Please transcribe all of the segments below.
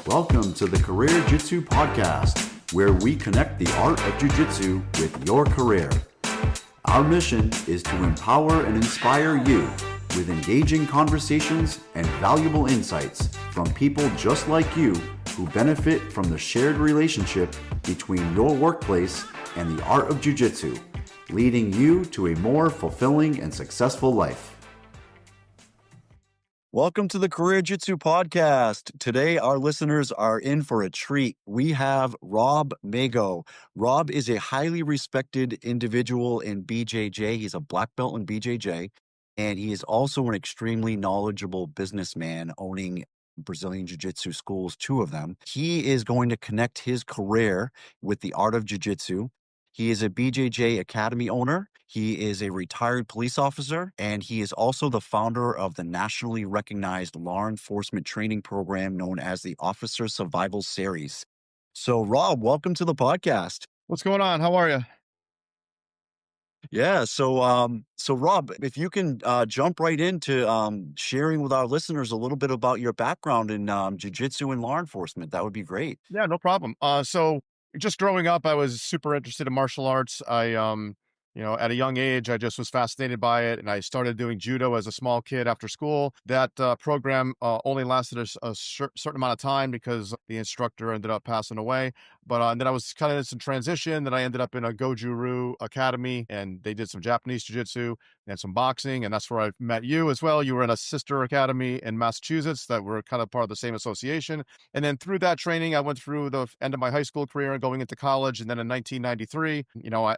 Welcome to the CareerJitsu podcast, where we connect the art of Jiu-Jitsu with your career. Our mission is to empower and inspire you with engaging conversations and valuable insights from people just like you who benefit from the shared relationship between your workplace and the art of Jiu-Jitsu, leading you to a more fulfilling and successful life. Welcome to the CareerJitsu podcast. Today, our listeners are in for a treat. We have Rob Magao. Rob is a highly respected individual in BJJ. He's a black belt in BJJ, and he is also an extremely knowledgeable businessman owning Brazilian Jiu-Jitsu schools, two of them. He is going to connect his career with the art of Jiu-Jitsu. He is a BJJ Academy owner. He is a retired police officer, and he is also the founder of the nationally recognized law enforcement training program known as the Officer Survival Series. So, Rob, welcome to the podcast. What's going on? How are you? Yeah. So Rob, if you can jump right into sharing with our listeners a little bit about your background in jiu-jitsu and law enforcement, that would be great. Yeah, no problem. So just growing up, I was super interested in martial arts. At a young age, I just was fascinated by it, and I started doing judo as a small kid after school. That program only lasted a certain amount of time because the instructor ended up passing away. But and then I was kind of in some transition. Then I ended up in a Goju-Ryu Academy, and they did some Japanese jiu-jitsu and some boxing, and that's where I met you as well. You were in a sister academy in Massachusetts that were kind of part of the same association. And then through that training, I went through the end of my high school career and going into college. And then in 1993,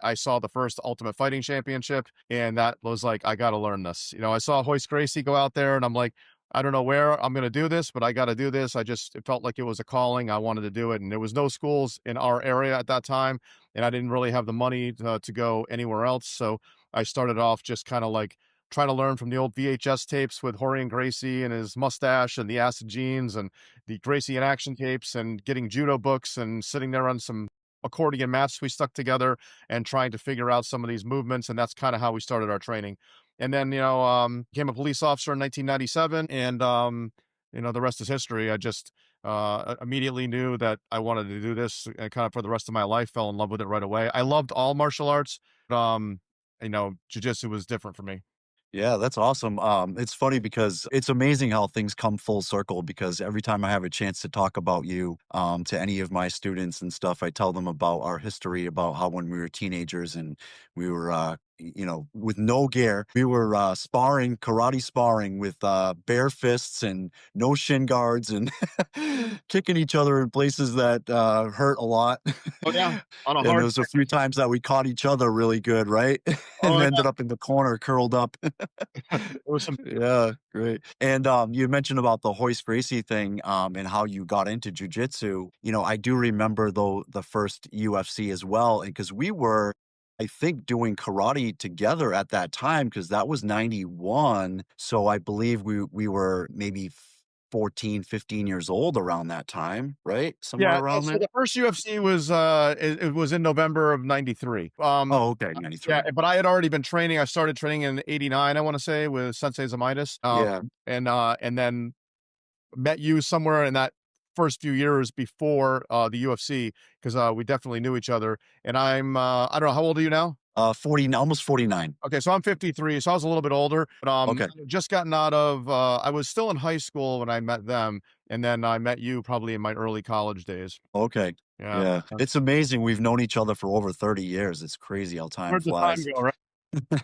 I saw the first Ultimate Fighting Championship, and that was like, I got to learn this. I saw Royce Gracie go out there, and I'm like, I don't know where I'm going to do this, but I got to do this. It felt like it was a calling. I wanted to do it. And there was no schools in our area at that time, and I didn't really have the money to go anywhere else. So I started off just kind of like trying to learn from the old VHS tapes with Rorion Gracie and his mustache and the acid jeans and the Gracie in action tapes, and getting judo books and sitting there on some accordion mats we stuck together and trying to figure out some of these movements. And that's kind of how we started our training. And then, became a police officer in 1997, and, the rest is history. I just immediately knew that I wanted to do this and kind of for the rest of my life, fell in love with it right away. I loved all martial arts, but, jiu-jitsu was different for me. Yeah, that's awesome. It's funny because it's amazing how things come full circle, because every time I have a chance to talk about you to any of my students and stuff, I tell them about our history, about how when we were teenagers and we were, with no gear, we were karate sparring with bare fists and no shin guards and kicking each other in places that hurt a lot. Oh yeah. On a And there hard, was a few times that we caught each other really good, right? And oh ended up in the corner curled up. yeah, it was some, Yeah, great. And you mentioned about the Royce Gracie thing and how you got into jujitsu. I do remember though the first UFC as well, and because we were, I think, doing karate together at that time, because that was 91. So I believe we were maybe 14, 15 years old around that time, right? Somewhere yeah. around So there. the first UFC was, it was in November of 93. Oh, okay, 93. Yeah, but I had already been training. I started training in 89, I want to say, with Sensei Zamitis. Yeah. And then met you somewhere in that first few years before the UFC, because we definitely knew each other. And I don't know, how old are you now? 40, almost 49. Okay, so I'm 53, so I was a little bit older, but Okay. just gotten out of. I was still in high school when I met them, and then I met you probably in my early college days. Okay. Yeah, Yeah. It's amazing. We've known each other for over 30 years. It's crazy how time where'd the time flies. go, right?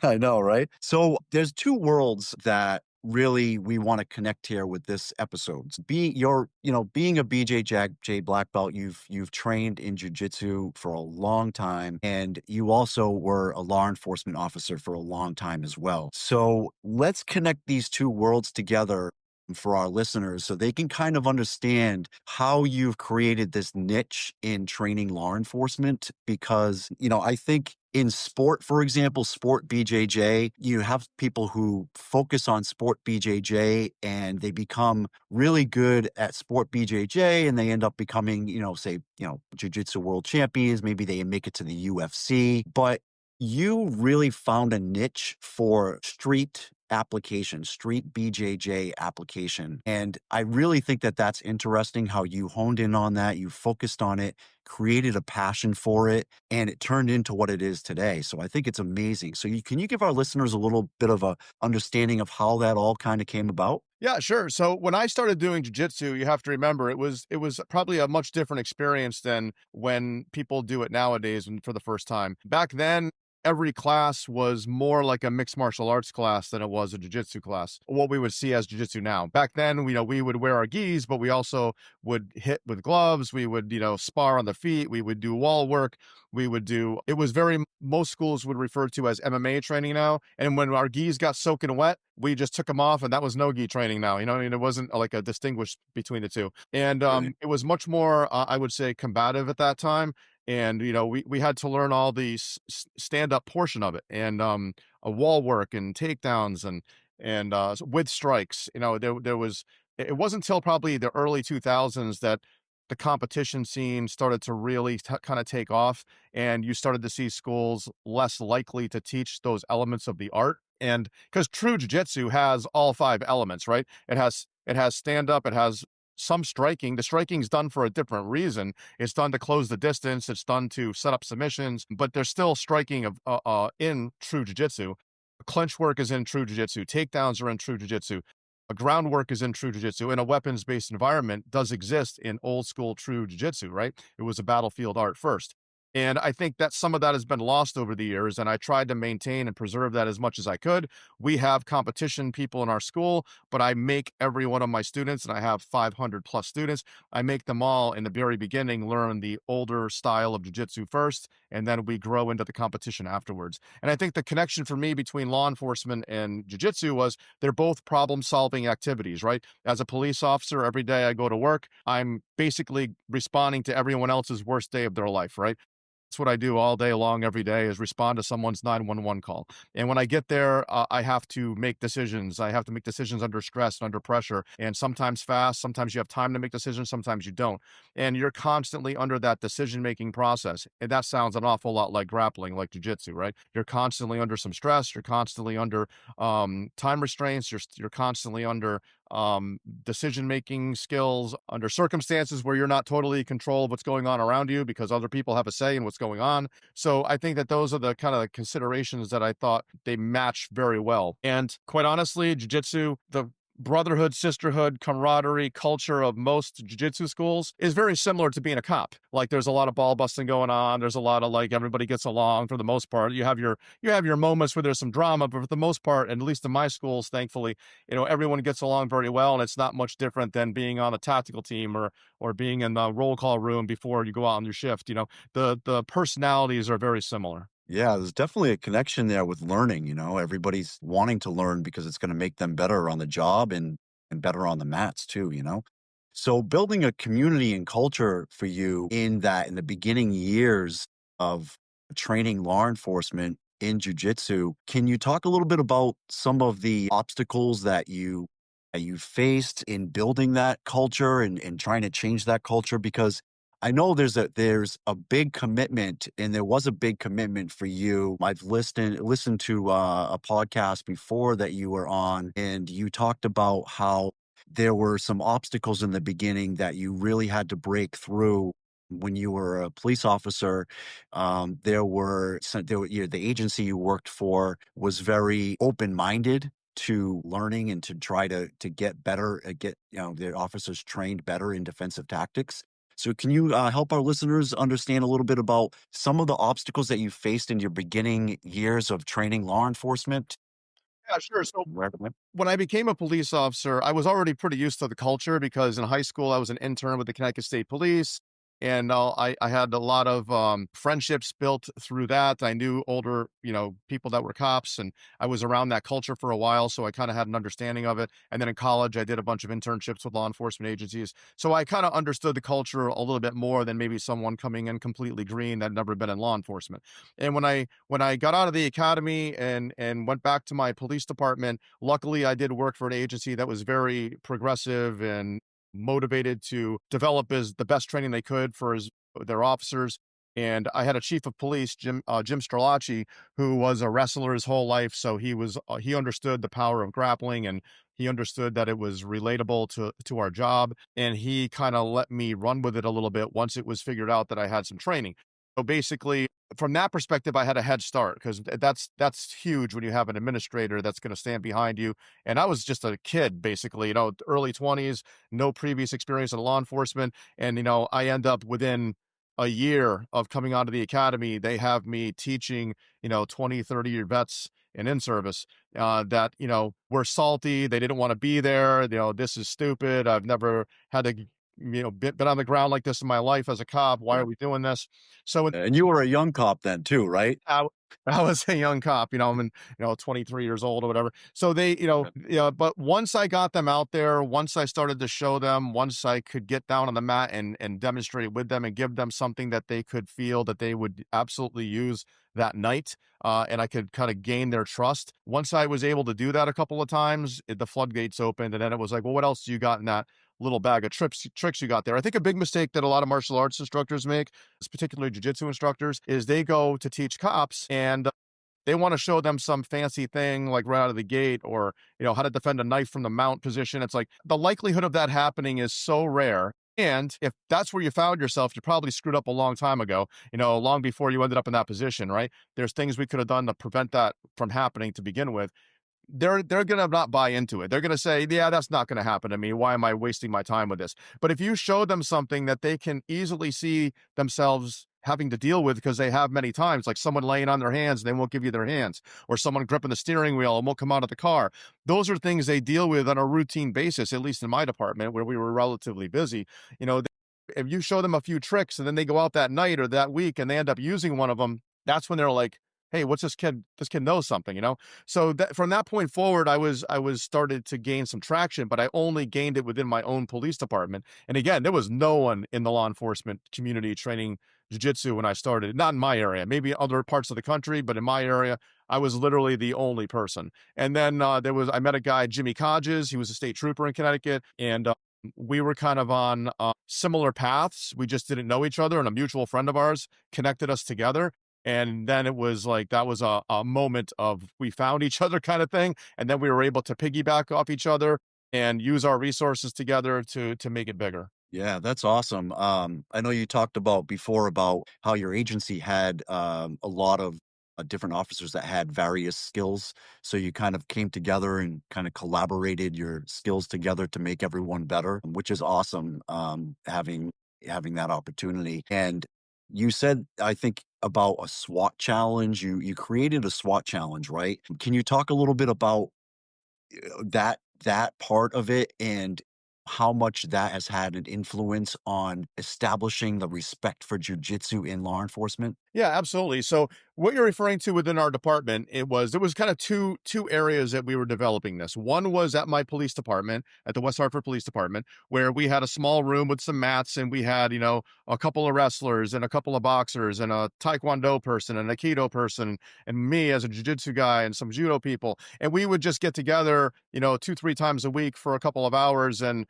I know, right? So there's two worlds that really we want to connect here with this episode. Being a BJJ black belt, you've trained in jiu-jitsu for a long time, and you also were a law enforcement officer for a long time as well. So let's connect these two worlds together for our listeners so they can kind of understand how you've created this niche in training law enforcement. Because, I think in sport, for example, sport BJJ, you have people who focus on sport BJJ and they become really good at sport BJJ, and they end up becoming, jiu-jitsu world champions. Maybe they make it to the UFC, but you really found a niche for street application, street BJJ application. And I really think that that's interesting how you honed in on that, you focused on it, created a passion for it, and it turned into what it is today. So I think it's amazing. So can you give our listeners a little bit of a understanding of how that all kind of came about? Yeah, sure. So when I started doing jujitsu, you have to remember it was probably a much different experience than when people do it nowadays and for the first time. Back then, every class was more like a mixed martial arts class than it was a jujitsu class. What we would see as jujitsu now. Back then, we would wear our gis, but we also would hit with gloves. We would, spar on the feet. We would do wall work. We would do. It was very. Most schools would refer to as MMA training now. And when our gis got soaking wet, we just took them off, and that was no gi training now. And it wasn't like a distinguish between the two. And Right. it was much more, I would say, combative at that time. And we had to learn all the stand up portion of it, and a wall work and takedowns and with strikes. There was. It wasn't until probably the early 2000s that the competition scene started to really kind of take off, and you started to see schools less likely to teach those elements of the art. And because true jiu-jitsu has all five elements, right? It has stand up, it has some striking. The striking's done for a different reason. It's done to close the distance, it's done to set up submissions, but there's still striking of in true jiu-jitsu. Clinch work is in true jiu-jitsu, takedowns are in true jiu-jitsu, a groundwork is in true jiu-jitsu, and a weapons-based environment does exist in old school true jiu-jitsu, right? It was a battlefield art first. And I think that some of that has been lost over the years, and I tried to maintain and preserve that as much as I could. We have competition people in our school, but I make every one of my students, and I have 500 plus students, I make them all in the very beginning learn the older style of jiu-jitsu first, and then we grow into the competition afterwards. And I think the connection for me between law enforcement and jiu-jitsu was they're both problem-solving activities, right? As a police officer, every day I go to work, I'm basically responding to everyone else's worst day of their life, right? That's what I do all day long, every day, is respond to someone's 911 call. And when I get there, I have to make decisions. I have to make decisions under stress and under pressure, and sometimes fast. Sometimes you have time to make decisions. Sometimes you don't. And you're constantly under that decision making process. And that sounds an awful lot like grappling, like jujitsu, right? You're constantly under some stress. You're constantly under time restraints. You're constantly under decision making skills under circumstances where you're not totally in control of what's going on around you because other people have a say in what's going on. So I think that those are the kind of considerations that I thought they match very well. And quite honestly, jujitsu, the brotherhood, sisterhood, camaraderie, culture of most jiu-jitsu schools is very similar to being a cop. Like there's a lot of ball busting going on. There's a lot of like everybody gets along for the most part. You have your moments where there's some drama, but for the most part, and at least in my schools, thankfully, everyone gets along very well, and it's not much different than being on a tactical team or being in the roll call room before you go out on your shift. The personalities are very similar. Yeah, there's definitely a connection there with learning, everybody's wanting to learn because it's going to make them better on the job and better on the mats too. So building a community and culture for you in the beginning years of training law enforcement in jujitsu, can you talk a little bit about some of the obstacles that you faced in building that culture and trying to change that culture? Because I know there's a big commitment, and there was a big commitment for you. I've listened to a podcast before that you were on, and you talked about how there were some obstacles in the beginning that you really had to break through when you were a police officer. The agency you worked for was very open minded to learning and to try to get better, get their officers trained better in defensive tactics. So can you help our listeners understand a little bit about some of the obstacles that you faced in your beginning years of training law enforcement? Yeah, sure. So Recommend. when I became a police officer, I was already pretty used to the culture because in high school I was an intern with the Connecticut State Police, and I had a lot of friendships built through that. I knew older, people that were cops, and I was around that culture for a while, so I kind of had an understanding of it. And then in college, I did a bunch of internships with law enforcement agencies, so I kind of understood the culture a little bit more than maybe someone coming in completely green that had never been in law enforcement. And when I got out of the academy and went back to my police department, luckily I did work for an agency that was very progressive and motivated to develop as the best training they could for their officers. And I had a chief of police, Jim Strelacci, who was a wrestler his whole life. So he understood the power of grappling, and he understood that it was relatable to our job. And he kind of let me run with it a little bit once it was figured out that I had some training. So basically, from that perspective, I had a head start because that's huge when you have an administrator that's going to stand behind you. And I was just a kid, basically, early 20s, no previous experience in law enforcement, and I end up within a year of coming out of the academy, they have me teaching 20, 30-year vets and in service that were salty. They didn't want to be there. This is stupid. I've never had to been on the ground like this in my life as a cop. Why are Right. we doing this? So And you were a young cop then too, right? I I was a young cop, I'm in, 23 years old or whatever. So they, Okay. yeah, but once I got them out there, once I started to show them, once I could get down on the mat and demonstrate it with them and give them something that they could feel that they would absolutely use that night, and I could kind of gain their trust. Once I was able to do that a couple of times, the floodgates opened, and then it was like, well, what else do you got in that little bag of tricks you got there? I think a big mistake that a lot of martial arts instructors make, particularly jiu-jitsu instructors, is they go to teach cops and they want to show them some fancy thing like right out of the gate, or how to defend a knife from the mount position. It's like the likelihood of that happening is so rare. And if that's where you found yourself, you probably screwed up a long time ago, long before you ended up in that position, right? There's things we could have done to prevent that from happening to begin with. They're gonna not buy into it. They're gonna say, "Yeah, that's not gonna happen to me. Why am I wasting my time with this?" But if you show them something that they can easily see themselves having to deal with because they have many times, like someone laying on their hands and they won't give you their hands, or someone gripping the steering wheel and won't come out of the car. Those are things they deal with on a routine basis, at least in my department where we were relatively busy. You know, if you show them a few tricks and then they go out that night or that week and they end up using one of them, that's when they're like, "Hey, what's this kid? This kid knows something." So that from that point forward, I was started to gain some traction, but I only gained it within my own police department. And again, there was no one in the law enforcement community training jiu-jitsu when I started. Not in my area, maybe other parts of the country, but in my area, I was literally the only person. And then I met a guy, Jimmy Codges. He was a state trooper in Connecticut, and we were kind of on similar paths. We just didn't know each other, and a mutual friend of ours connected us together. And then it was like that was a moment of we found each other kind of thing. And then we were able to piggyback off each other and use our resources together to make it bigger. Yeah, that's awesome. I know you talked about before about how your agency had a lot of different officers that had various skills. So you kind of came together and kind of collaborated your skills together to make everyone better, which is awesome. Having that opportunity. And you said, I think, about a SWAT challenge. You created a SWAT challenge, right? Can you talk a little bit about that part of it and how much that has had an influence on establishing the respect for jujitsu in law enforcement? Yeah, absolutely. So what you're referring to within our department, there was kind of two areas that we were developing this. One was at my police department, at the West Hartford Police Department, where we had a small room with some mats and we had, a couple of wrestlers and a couple of boxers and a taekwondo person and a aikido person and me as a jiu-jitsu guy and some judo people. And we would just get together, 2, 3 times a week for a couple of hours and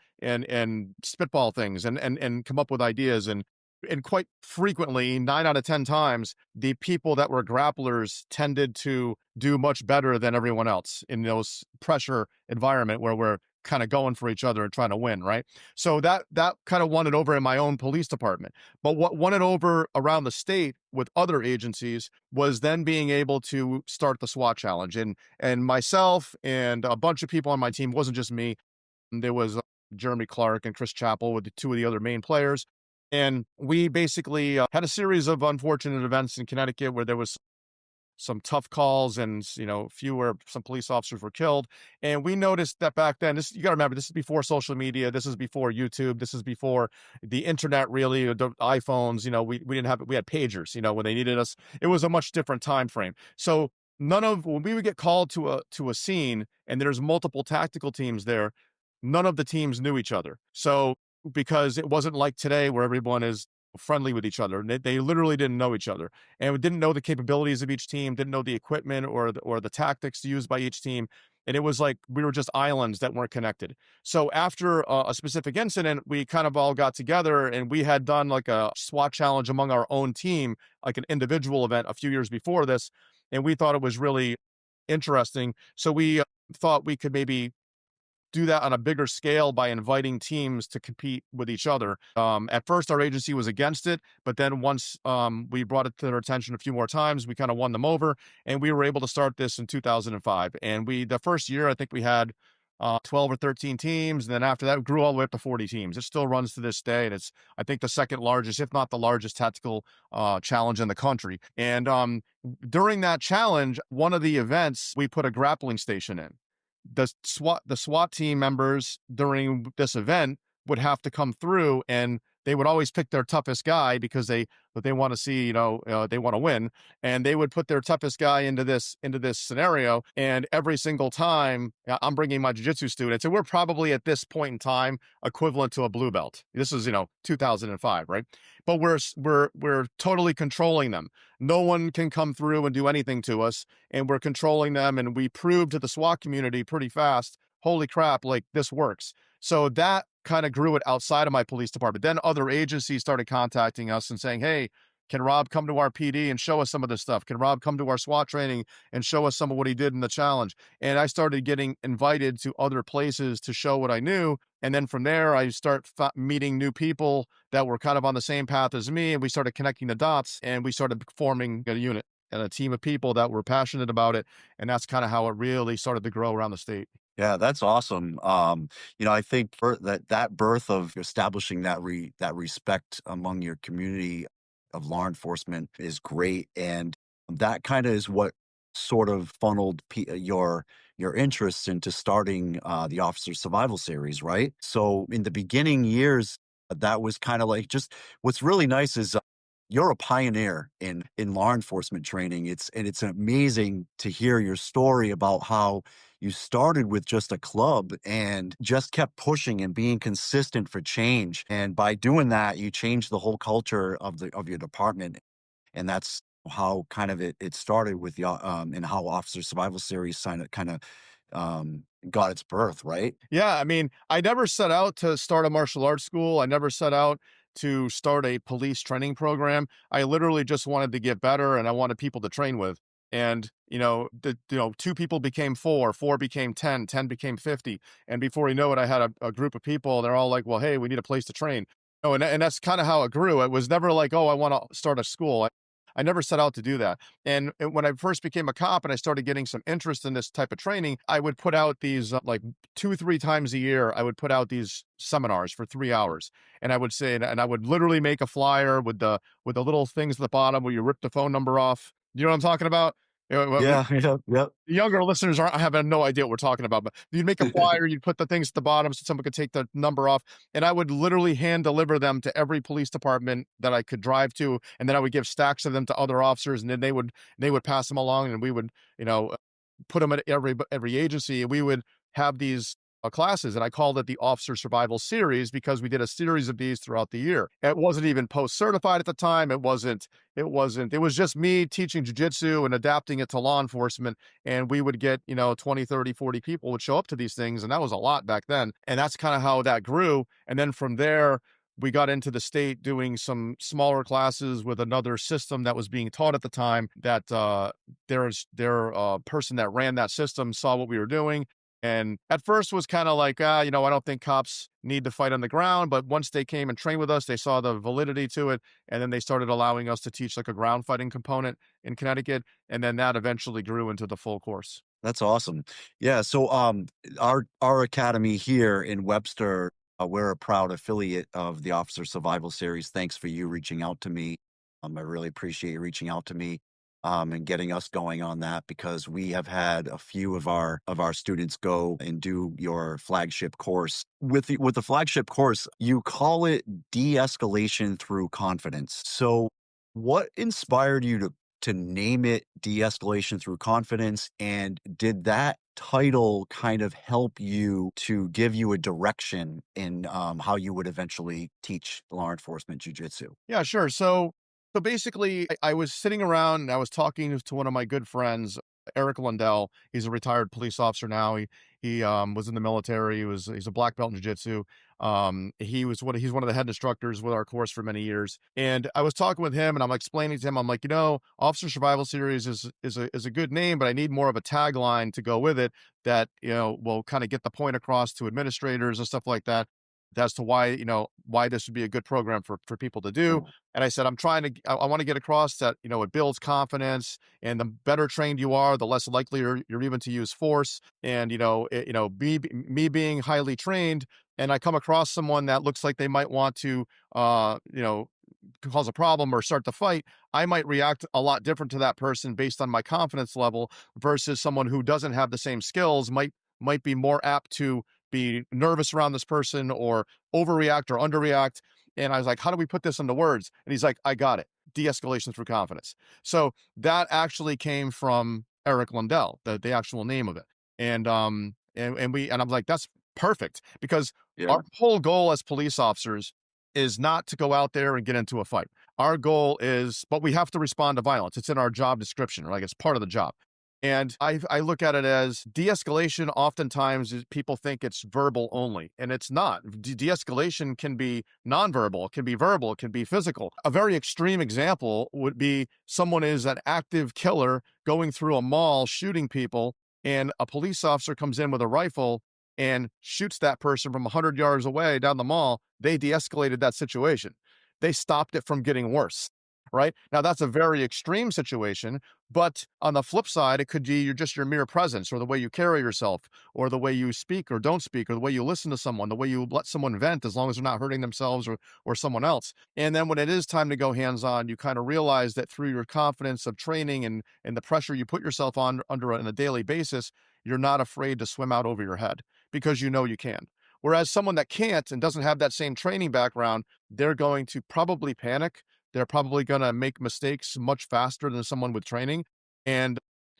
spitball things and come up with ideas. And quite frequently, 9 out of 10 times, the people that were grapplers tended to do much better than everyone else in those pressure environment where we're kind of going for each other and trying to win, right? So that kind of won it over in my own police department. But what won it over around the state with other agencies was then being able to start the SWAT challenge. And myself and a bunch of people on my team, wasn't just me. There was Jeremy Clark and Chris Chappell with the two of the other main players. And we basically had a series of unfortunate events in Connecticut where there was some tough calls and some police officers were killed. And we noticed that back then, you got to remember, this is before social media, this is before YouTube, this is before the internet, really, the iPhones. We didn't have it. We had pagers, when they needed us. It was a much different time frame. So when we would get called to a scene and there's multiple tactical teams there, none of the teams knew each other. So because it wasn't like today where everyone is friendly with each other. They literally didn't know each other and didn't know the capabilities of each team, didn't know the equipment or the tactics used by each team. and it was like we were just islands that weren't connected. So after a specific incident, we kind of all got together and we had done like a SWAT challenge among our own team, like an individual event a few years before this, and we thought it was really interesting. So we thought we could maybe do that on a bigger scale by inviting teams to compete with each other. At first, our agency was against it, but then once we brought it to their attention a few more times, we kind of won them over, and we were able to start this in 2005. And the first year, I think we had 12 or 13 teams, and then after that, it grew all the way up to 40 teams. It still runs to this day, and it's I think the second largest, if not the largest, tactical challenge in the country. And during that challenge, one of the events, we put a grappling station in. The SWAT team members during this event would have to come through, and they would always pick their toughest guy because they want to see, they want to win, and they would put their toughest guy into this scenario. And every single time, I'm bringing my jiu-jitsu students, and we're probably at this point in time equivalent to a blue belt. This is 2005, right? But we're totally controlling them. No one can come through and do anything to us, and we're controlling them. And we proved to the SWAT community pretty fast, holy crap, like this works. So that kind of grew it outside of my police department. Then other agencies started contacting us and saying, hey, can Rob come to our PD and show us some of this stuff? Can Rob come to our SWAT training and show us some of what he did in the challenge? And I started getting invited to other places to show what I knew. And then from there, I start meeting new people that were kind of on the same path as me. And we started connecting the dots, and we started forming a unit and a team of people that were passionate about it. And that's kind of how it really started to grow around the state. Yeah, that's awesome. I think that birth of establishing that respect among your community of law enforcement is great, and that kind of is what sort of funneled your interests into starting the Officer Survival Series, right? So in the beginning years, that was kind of like just what's really nice is you're a pioneer in law enforcement training. It's amazing to hear your story about how you started with just a club and just kept pushing and being consistent for change. And by doing that, you changed the whole culture of your department. And that's how kind of it started with the and how Officer Survival Series kind of got its birth, right? Yeah, I mean, I never set out to start a martial arts school. I never set out to start a police training program. I literally just wanted to get better, and I wanted people to train with. And, two people became four, four became 10, 10 became 50. And before you know it, I had a group of people, and they're all like, well, hey, we need a place to train. Oh, and that's kind of how it grew. It was never like, oh, I want to start a school. I never set out to do that. And when I first became a cop and I started getting some interest in this type of training, I would put out these like 2, 3 times a year. I would put out these seminars for 3 hours, and I would say, and I would literally make a flyer with the little things at the bottom where you rip the phone number off. You know what I'm talking about? Yeah, yeah, yep. Younger listeners aren't have no idea what we're talking about, but you'd make a flyer, you'd put the things at the bottom so someone could take the number off, and I would literally hand deliver them to every police department that I could drive to, and then I would give stacks of them to other officers, and then they would pass them along, and we would, put them at every agency, and we would have these classes, and I called it the Officer Survival Series because we did a series of these throughout the year. It wasn't even post certified at the time. It wasn't. It was just me teaching jujitsu and adapting it to law enforcement. And we would get 20, 30, 40 people would show up to these things, and that was a lot back then. And that's kind of how that grew. And then from there, we got into the state doing some smaller classes with another system that was being taught at the time. That their person that ran that system saw what we were doing, and at first was kind of like, I don't think cops need to fight on the ground. But once they came and trained with us, they saw the validity to it. And then they started allowing us to teach like a ground fighting component in Connecticut. And then that eventually grew into the full course. That's awesome. Yeah, so, our academy here in Webster, we're a proud affiliate of the Officer Survival Series. Thanks for you reaching out to me. I really appreciate you reaching out to me, and getting us going on that because we have had a few of our students go and do your flagship course. With the flagship course, you call it de-escalation through confidence. So, what inspired you to name it de-escalation through confidence, and did that title kind of help you to give you a direction in how you would eventually teach law enforcement jujitsu? Yeah, sure. So basically, I was sitting around and I was talking to one of my good friends. Eric Lundell. He's a retired police officer now. He was in the military. He's a black belt in jiu-jitsu. He's one of the head instructors with our course for many years. And I was talking with him and I'm explaining to him, I'm like, Officer Survival Series is a good name, but I need more of a tagline to go with it that, will kind of get the point across to administrators and stuff like that as to why this would be a good program for people to do. And I said, I want to get across that, it builds confidence, and the better trained you are, the less likely you're even to use force. And, me being highly trained, and I come across someone that looks like they might want to, cause a problem or start the fight, I might react a lot different to that person based on my confidence level versus someone who doesn't have the same skills might be more apt to be nervous around this person or overreact or underreact. And I was like, how do we put this into words? And he's like, I got it. De-escalation through confidence. So that actually came from Eric Lundell, the actual name of it. And I'm like, that's perfect, because Yeah. our whole goal as police officers is not to go out there and get into a fight. Our goal is, but we have to respond to violence. It's in our job description, right? It's part of the job. And I look at it as de-escalation. Oftentimes people think it's verbal only, and it's not. De-escalation can be nonverbal, it can be verbal, it can be physical. A very extreme example would be someone is an active killer going through a mall shooting people, and a police officer comes in with a rifle and shoots that person from 100 yards away down the mall. They de-escalated that situation. They stopped it from getting worse. Right now, that's a very extreme situation, but on the flip side, it could be your mere presence, or the way you carry yourself, or the way you speak or don't speak, or the way you listen to someone, the way you let someone vent, as long as they're not hurting themselves or someone else. And then when it is time to go hands on, you kind of realize that through your confidence of training and the pressure you put yourself under on a daily basis, you're not afraid to swim out over your head because you can. Whereas someone that can't and doesn't have that same training background, they're going to probably panic. They're probably going to make mistakes much faster than someone with training. And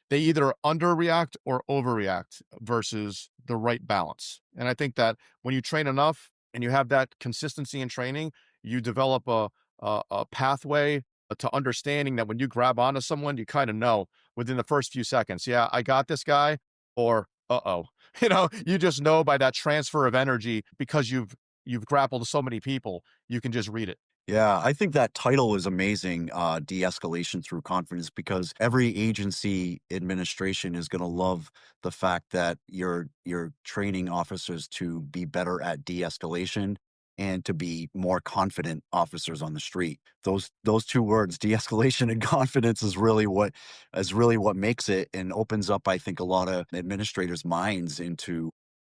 they either underreact or overreact versus the right balance. And I think that when you train enough and you have that consistency in training, you develop a pathway to understanding that when you grab onto someone, you kind of know within the first few seconds, yeah, I got this guy, or uh-oh. You just know by that transfer of energy, because you've grappled with so many people, you can just read it. Yeah, I think that title is amazing, de-escalation through confidence, because every agency administration is gonna love the fact that you're training officers to be better at de-escalation and to be more confident officers on the street. Those 2 words, de-escalation and confidence, is really what makes it and opens up, I think, a lot of administrators' minds into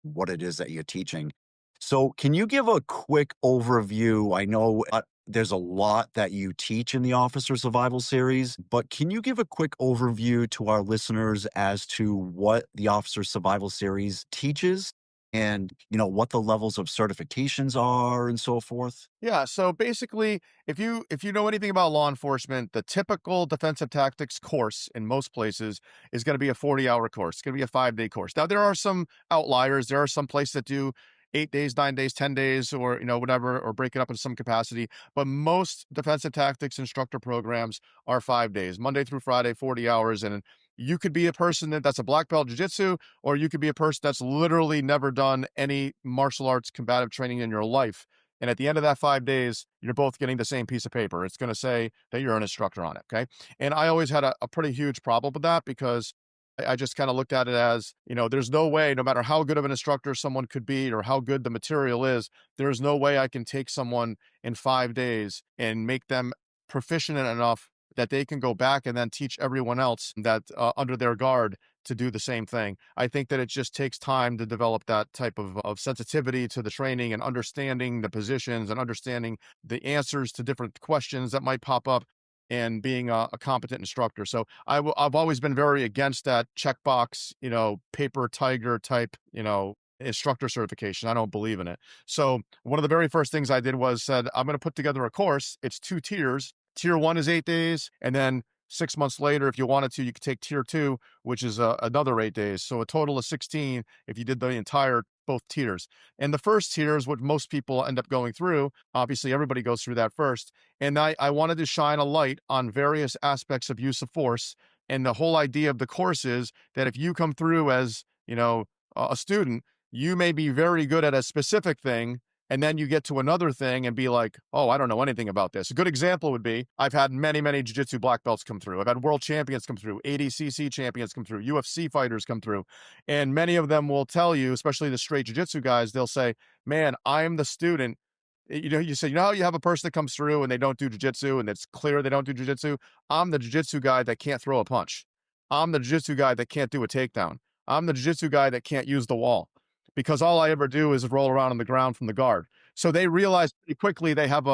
what it is that you're teaching. So, can you give a quick overview? I know there's a lot that you teach in the Officer Survival Series, but can you give a quick overview to our listeners as to what the Officer Survival Series teaches, and, what the levels of certifications are and so forth? Yeah, so basically, if you know anything about law enforcement, the typical defensive tactics course in most places is going to be a 40-hour course. It's going to be a 5-day course. Now, there are some outliers. There are some places that do 8 days, 9 days, 10 days, or whatever, or break it up in some capacity. But most defensive tactics instructor programs are 5 days, Monday through Friday, 40 hours. And you could be a person that's a black belt jiu-jitsu, or you could be a person that's literally never done any martial arts combative training in your life. And at the end of that 5 days, you're both getting the same piece of paper. It's going to say that you're an instructor on it. Okay. And I always had a pretty huge problem with that, because I just kind of looked at it as, there's no way, no matter how good of an instructor someone could be or how good the material is, there's no way I can take someone in 5 days and make them proficient enough that they can go back and then teach everyone else that under their guard to do the same thing. I think that it just takes time to develop that type of sensitivity to the training and understanding the positions and understanding the answers to different questions that might pop up, and being a competent instructor. So I've always been very against that checkbox, paper tiger type, instructor certification. I don't believe in it. So one of the very first things I did was said, I'm going to put together a course. It's 2 tiers. Tier 1 is 8 days. And then 6 months later, if you wanted to, you could take tier 2, which is another 8 days. So a total of 16 if you did the entire both tiers. And the first tier is what most people end up going through. Obviously, everybody goes through that first. And I wanted to shine a light on various aspects of use of force And the whole idea of the course is that if you come through as, a student, you may be very good at a specific thing, and then you get to another thing and be like, "Oh, I don't know anything about this." A good example would be I've had many, many jiu-jitsu black belts come through. I've had world champions come through, ADCC champions come through, UFC fighters come through, and many of them will tell you, especially the straight jiu-jitsu guys, they'll say, "Man, I'm the student." You say, how you have a person that comes through and they don't do jiu-jitsu and it's clear they don't do jiu-jitsu. I'm the jiu-jitsu guy that can't throw a punch. I'm the jiu-jitsu guy that can't do a takedown. I'm the jiu-jitsu guy that can't use the wall because all I ever do is roll around on the ground from the guard. So they realize pretty quickly they have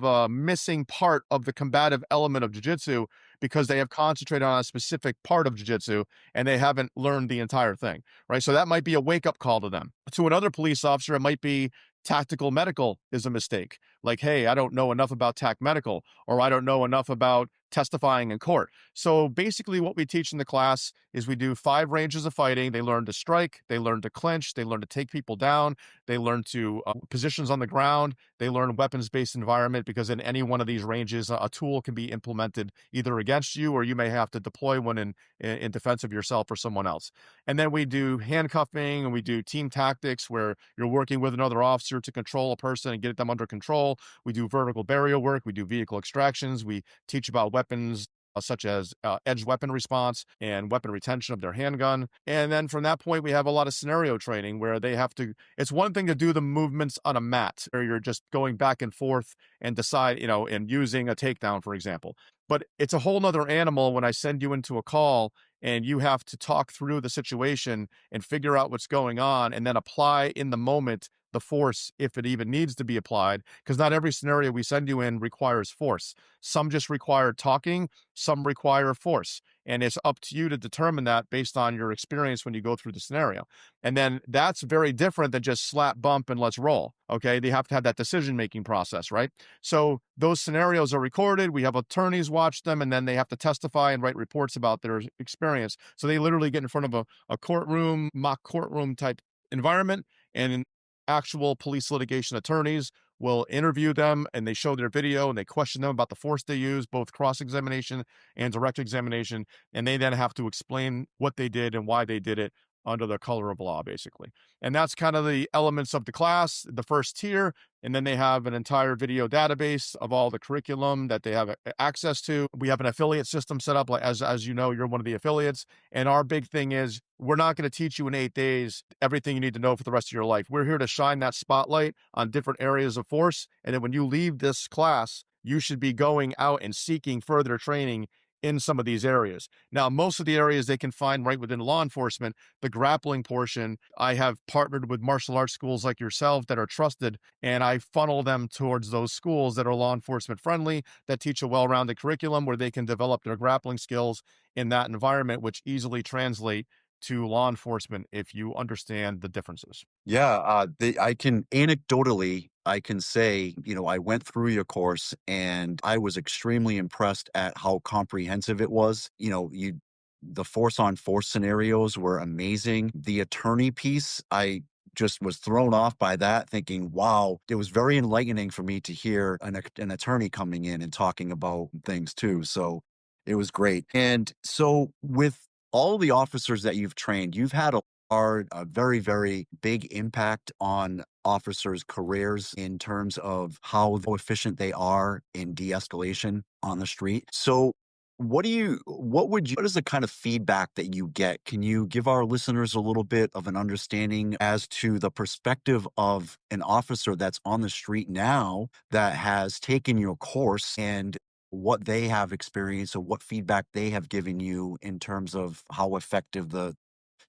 a missing part of the combative element of jiu-jitsu because they have concentrated on a specific part of jiu-jitsu and they haven't learned the entire thing, right? So that might be a wake-up call to them. To another police officer, it might be tactical medical is a mistake. Like, hey, I don't know enough about tac medical, or I don't know enough about testifying in court. So basically, what we teach in the class is we do 5 ranges of fighting. They learn to strike, they learn to clinch, they learn to take people down, they learn to positions on the ground, they learn weapons-based environment because in any one of these ranges, a tool can be implemented either against you or you may have to deploy one in defense of yourself or someone else. And then we do handcuffing and we do team tactics where you're working with another officer to control a person and get them under control. We do vertical barrier work. We do vehicle extractions. We teach about weapons such as edge weapon response and weapon retention of their handgun. And then from that point, we have a lot of scenario training where they have to, it's one thing to do the movements on a mat where you're just going back and forth and decide, and using a takedown, for example. But it's a whole nother animal when I send you into a call and you have to talk through the situation and figure out what's going on and then apply in the moment the force if it even needs to be applied, because not every scenario we send you in requires force. Some just require talking, some require force. And it's up to you to determine that based on your experience when you go through the scenario. And then that's very different than just slap, bump, and let's roll. Okay. They have to have that decision making process, right? So those scenarios are recorded. We have attorneys watch them and then they have to testify and write reports about their experience. So they literally get in front of a courtroom, mock courtroom type environment, and actual police litigation attorneys will interview them and they show their video and they question them about the force they use, both cross-examination and direct examination. And they then have to explain what they did and why they did it under the color of law, basically. And that's kind of the elements of the class, the first tier. And then they have an entire video database of all the curriculum that they have access to. We have an affiliate system set up, like as you know, you're one of the affiliates. And our big thing is we're not going to teach you in 8 days everything you need to know for the rest of your life. We're here to shine that spotlight on different areas of force. And then when you leave this class, you should be going out and seeking further training in some of these areas. Now, most of the areas they can find right within law enforcement, the grappling portion, I have partnered with martial arts schools like yourself that are trusted, and I funnel them towards those schools that are law enforcement friendly, that teach a well-rounded curriculum where they can develop their grappling skills in that environment, which easily translate to law enforcement if you understand the differences. Yeah, I can anecdotally, I can say, I went through your course and I was extremely impressed at how comprehensive it was. The force on force scenarios were amazing. The attorney piece, I just was thrown off by that, thinking, wow, it was very enlightening for me to hear an attorney coming in and talking about things too. So it was great. And so with all the officers that you've trained, you've had a very, very big impact on officers' careers in terms of how efficient they are in de-escalation on the street. So what is the kind of feedback that you get? Can you give our listeners a little bit of an understanding as to the perspective of an officer that's on the street now that has taken your course and what they have experienced or what feedback they have given you in terms of how effective the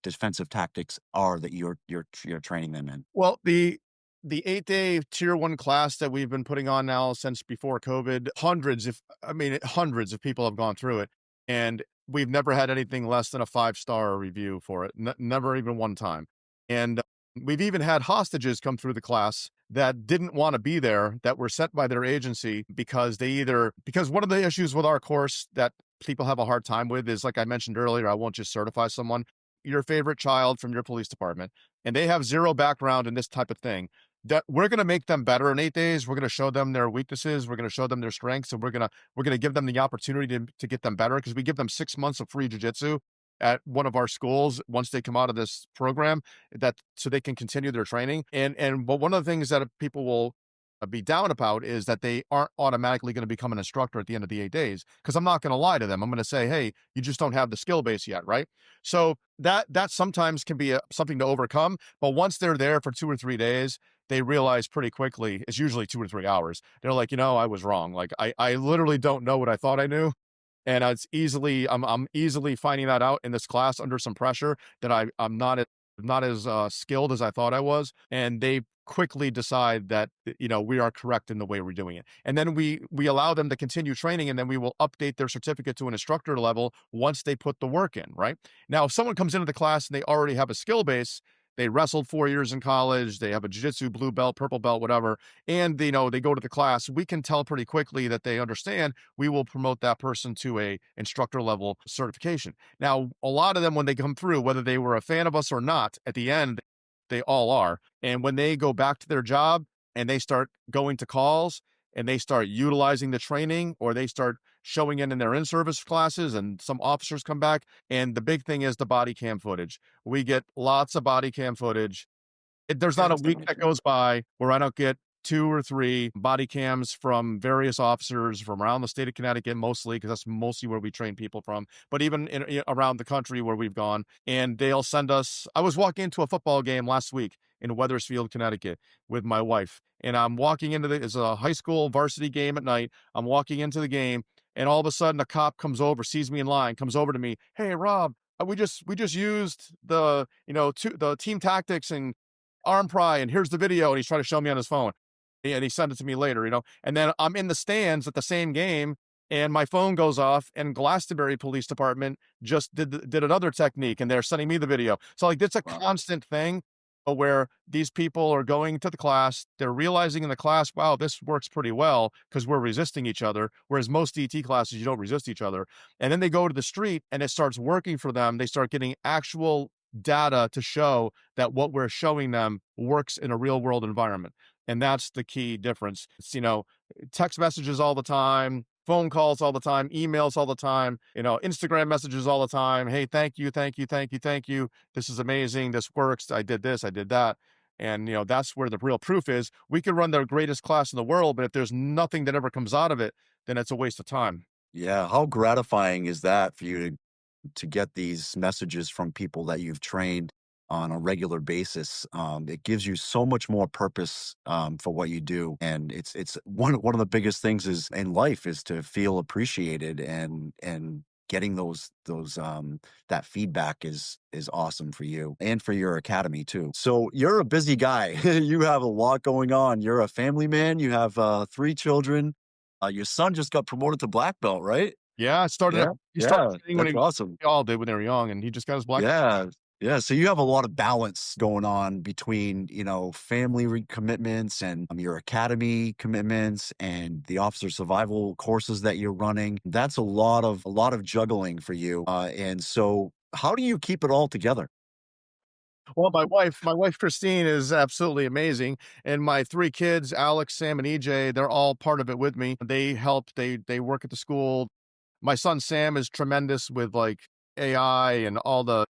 defensive tactics are that you're training them in? Well, the 8-day tier 1 class that we've been putting on now since before COVID, hundreds of people have gone through it, and we've never had anything less than a 5-star review for it. Never even one time. And we've even had hostages come through the class that didn't want to be there, that were sent by their agency because because one of the issues with our course that people have a hard time with is, like I mentioned earlier, I won't just certify someone, your favorite child from your police department, and they have zero background in this type of thing. that we're going to make them better in 8 days. We're going to show them their weaknesses. We're going to show them their strengths, and we're going to give them the opportunity to get them better, because we give them 6 months of free jujitsu at one of our schools once they come out of this program, that so they can continue their training. And but one of the things that people will be down about is that they aren't automatically going to become an instructor at the end of the 8 days. Because I'm not going to lie to them. I'm going to say, hey, you just don't have the skill base yet, right? So that sometimes can be something to overcome. But once they're there for 2 or 3 days, they realize pretty quickly, it's usually 2 or 3 hours. They're like, I was wrong. Like I literally don't know what I thought I knew. And I'm easily finding that out in this class under some pressure, that I'm not as skilled as I thought I was. And they quickly decide that, we are correct in the way we're doing it. And then we allow them to continue training, and then we will update their certificate to an instructor level once they put the work in, right? Now, if someone comes into the class and they already have a skill base, they wrestled 4 years in college, they have a jiu-jitsu blue belt, purple belt, whatever, and they go to the class, we can tell pretty quickly that they understand. We will promote that person to a instructor level certification. Now, a lot of them, when they come through, whether they were a fan of us or not, at the end, they all are. And when they go back to their job and they start going to calls and they start utilizing the training, or they start showing in their in-service classes, and some officers come back, and the big thing is the body cam footage. We get lots of body cam footage. There's not a week that goes by where I don't get 2 or 3 body cams from various officers from around the state of Connecticut, mostly, because that's mostly where we train people from, but even around the country where we've gone. And they'll send us. I was walking into a football game last week in Wethersfield, Connecticut, with my wife, and I'm walking into it's a high school varsity game at night. I'm walking into the game, and all of a sudden a cop comes over, sees me in line, comes over to me. Hey, Rob, we just used the team tactics and arm pry, and here's the video, and he's trying to show me on his phone. And he sent it to me later, and then I'm in the stands at the same game, and my phone goes off, and Glastonbury Police Department just did another technique, and they're sending me the video. So, like, it's a Wow. constant thing, where these people are going to the class, they're realizing in the class, wow, this works pretty well, because we're resisting each other. Whereas most DT classes, you don't resist each other. And then they go to the street and it starts working for them. They start getting actual data to show that what we're showing them works in a real world environment. And that's the key difference. It's, text messages all the time, phone calls all the time, emails all the time, Instagram messages all the time. Hey, thank you, thank you, thank you, thank you. This is amazing. This works. I did this, I did that. And, that's where the real proof is. We could run the greatest class in the world, but if there's nothing that ever comes out of it, then it's a waste of time. Yeah, how gratifying is that for you to get these messages from people that you've trained on a regular basis? It gives you so much more purpose for what you do, and it's one of the biggest things is in life is to feel appreciated, and getting those that feedback is awesome for you and for your academy too. So you're a busy guy. You have a lot going on. You're a family man. You have 3 children. Your son just got promoted to black belt, right? Yeah, Yeah, he started yeah, training when that's awesome. we all did when they were young, and he just got his black. Yeah, yeah, so you have a lot of balance going on between, family commitments and your academy commitments and the officer survival courses that you're running. That's a lot of juggling for you, and so how do you keep it all together? Well, my wife Christine is absolutely amazing, and my 3 kids, Alex, Sam, and EJ, they're all part of it with me. They help, they work at the school. My son Sam is tremendous with, like, AI and all the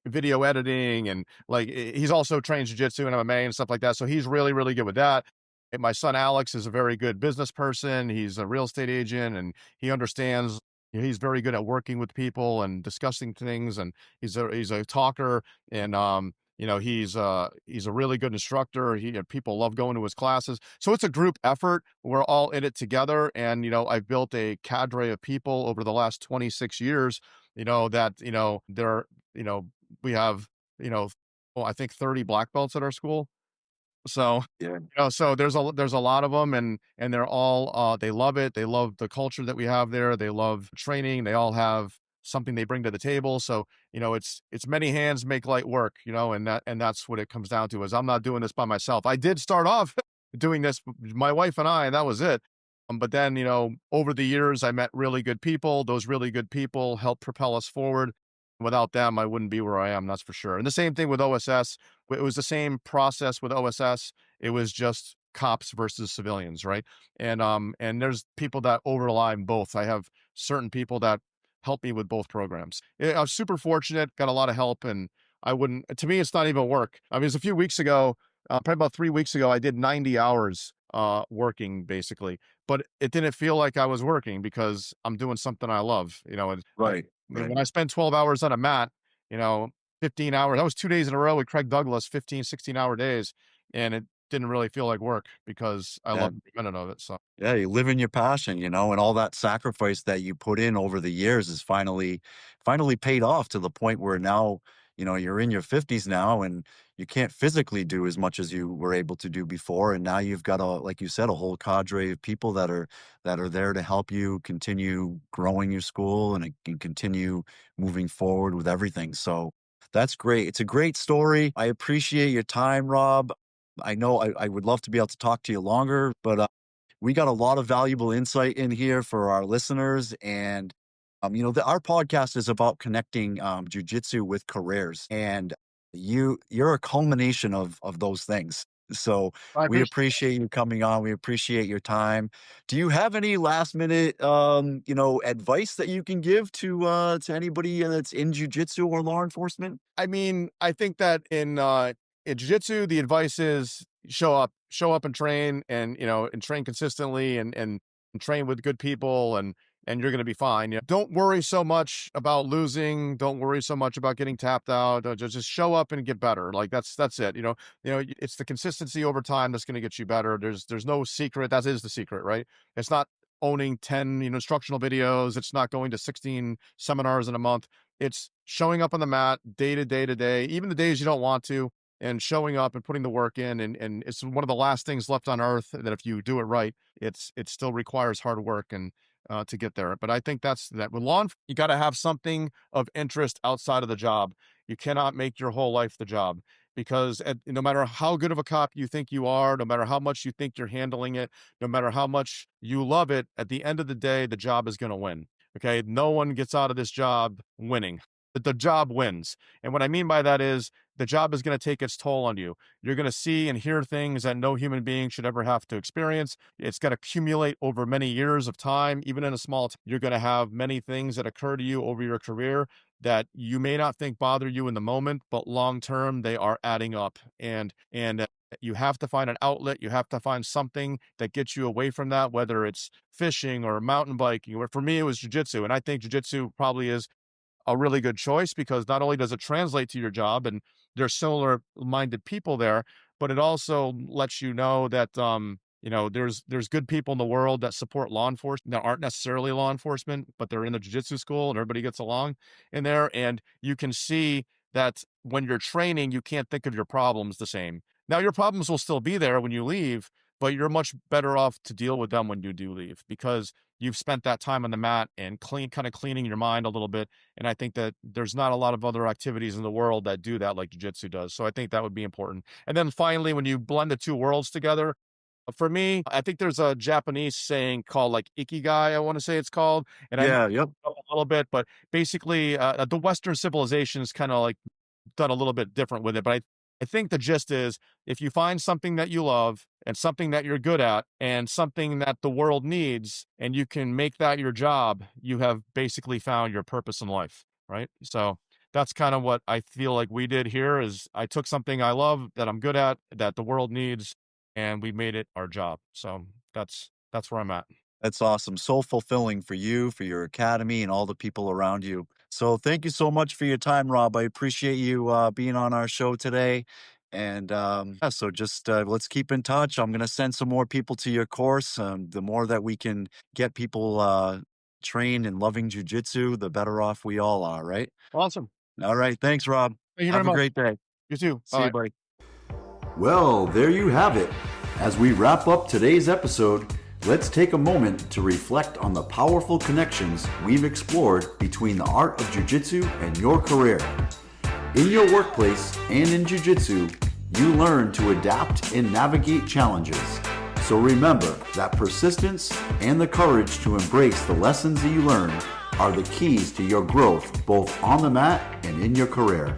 video editing, and, like, he's also trained jiu-jitsu and MMA and stuff like that, so he's really, really good with that. And my son Alex is a very good business person. He's a real estate agent, and he understands. He's very good at working with people and discussing things, and he's a talker, and he's a really good instructor. People love going to his classes, so it's a group effort. We're all in it together, and I've built a cadre of people over the last 26 years. That they're you know we have you know well, I think 30 black belts at our school. So, Yeah. so there's a lot of them, and they're all, they love it. They love the culture that we have there. They love training. They all have something they bring to the table. So, it's many hands make light work, and that's what it comes down to. Is I'm not doing this by myself. I did start off doing this, my wife and I, and that was it. But then, over the years, I met really good people. Those really good people helped propel us forward. Without them, I wouldn't be where I am, that's for sure. And the same thing with OSS. It was the same process with OSS. it was just cops versus civilians, right? And there's people that overlie both. I have certain people that help me with both programs. I was super fortunate, got a lot of help, and I wouldn't. To me, it's not even work. I mean, it was a few weeks ago, probably about 3 weeks ago, I did 90 hours working basically, but it didn't feel like I was working because I'm doing something I love. And Right, I mean, right. when I spend 12 hours on a mat, you know, 15 hours, that was 2 days in a row with Craig Douglas, 15, 16-hour days. And it didn't really feel like work because I Yeah. love every minute of it. So Yeah, you live in your passion, and all that sacrifice that you put in over the years is finally paid off to the point where now, you're in your 50s now and you can't physically do as much as you were able to do before. And now you've got like you said, a whole cadre of people that are there to help you continue growing your school and continue moving forward with everything. So that's great. It's a great story. I appreciate your time, Rob. I know I would love to be able to talk to you longer, but we got a lot of valuable insight in here for our listeners. And, our podcast is about connecting jujitsu with careers. And you're a culmination of those things. So I we appreciate. appreciate you coming on. We appreciate your time. Do you have any last minute, advice that you can give to anybody that's in jujitsu or law enforcement? I mean, I think that in jiu-jitsu, the advice is show up and train, and and train consistently, and train with good people, and you're going to be fine. Don't worry so much about losing. Don't worry so much about getting tapped out. Just show up and get better. Like that's it. It's the consistency over time that's going to get you better. There's no secret. That is the secret, right? It's not owning 10 instructional videos. It's not going to 16 seminars in a month. It's showing up on the mat day to day to day, even the days you don't want to, and showing up and putting the work in. And it's one of the last things left on earth that if you do it right, it still requires hard work and to get there. But I think that's that with you got to have something of interest outside of the job. You cannot make your whole life the job, because no matter how good of a cop you think you are, no matter how much you think you're handling it, no matter how much you love it, at the end of the day, the job is going to win. Okay. No one gets out of this job winning, but the job wins. And what I mean by that is the job is going to take its toll on you. You're going to see and hear things that no human being should ever have to experience. It's going to accumulate over many years of time, even in a small you're going to have many things that occur to you over your career that you may not think bother you in the moment, but long term they are adding up. And you have to find an outlet. You have to find something that gets you away from that, whether it's fishing or mountain biking. Or for me, it was jujitsu, and I think jujitsu probably is a really good choice because not only does it translate to your job and there's similar minded people there, but it also lets you know that there's good people in the world that support law enforcement that aren't necessarily law enforcement, but they're in the jiu-jitsu school and everybody gets along in there. And you can see that when you're training, you can't think of your problems the same. Now your problems will still be there when you leave, but you're much better off to deal with them when you do leave because you've spent that time on the mat and kind of cleaning your mind a little bit. And I think that there's not a lot of other activities in the world that do that like jiu-jitsu does. So I think that would be important. And then finally, when you blend the two worlds together, for me, I think there's a Japanese saying called like ikigai, I want to say it's called. And I know Yeah, yep. a little bit, but basically the Western civilization is kind of like done a little bit different with it. But I think the gist is if you find something that you love and something that you're good at and something that the world needs, and you can make that your job, you have basically found your purpose in life, right? So that's kind of what I feel like we did here is I took something I love that I'm good at, that the world needs, and we made it our job. So that's where I'm at. That's awesome. So fulfilling for you, for your academy, and all the people around you. So thank you so much for your time, Rob. I appreciate you being on our show today. And yeah, so just let's keep in touch. I'm going to send some more people to your course. The more that we can get people trained and loving jujitsu, the better off we all are, right? Awesome. All right. Thanks, Rob. Thank you very Have a much. great day. You too. See you, Bye. buddy. Well, there you have it. As we wrap up today's episode, let's take a moment to reflect on the powerful connections we've explored between the art of jiu-jitsu and your career. In your workplace and in jiu-jitsu, you learn to adapt and navigate challenges. So remember that persistence and the courage to embrace the lessons that you learn are the keys to your growth both on the mat and in your career.